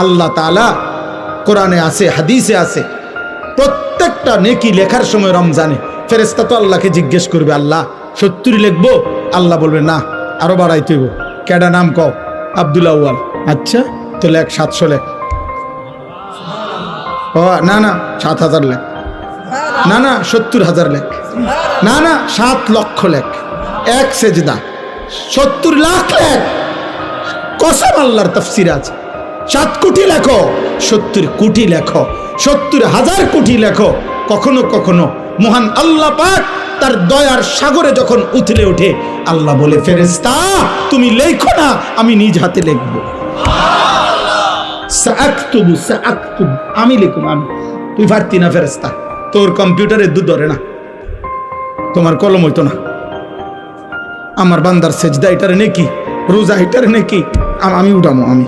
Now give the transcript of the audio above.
আল্লাহ তাআলা কোরআনে আছে, হাদিসে আছে, প্রত্যেকটা নেকি লেখার সময় রমজানে ফেরেশতা তো আল্লাহকে জিজ্ঞেস করবে, আল্লাহ 70 লিখবো? আল্লাহ বলবে না, আরো বাড়াইতে হইব। কেডা নাম কও? আব্দুল আউয়াল। আচ্ছা তো লেখ 700 লেখ। ও না না 7000 লেখ। না না 70,000 লেখ। না না 7 লক্ষ লেখ। এক সেজদা 70 লাখ লেখ। কসম আল্লাহর তাফসীর আছে। 7 কোটি লেখো, 70 কোটি লেখো, 70,000 কোটি লেখো। কখনো কখনো মহান আল্লাহ পাক তার দয়ার সাগরে যখন উথলে ওঠে, আল্লাহ বলে, ফেরেশতা তুমি লেখো না, আমি নিজ হাতে লিখব। সাআকতুবু সাআকতুব, আমি লিখুম, আমি। তুই পারতি না ফেরেশতা, তোর কম্পিউটারে দুধ ধরে না, তোমার কলম হইতো না। আমার বান্দার সেজদা এটারে নেকি, রোজা এটারে নেকি, আমি উঠামো, আমি।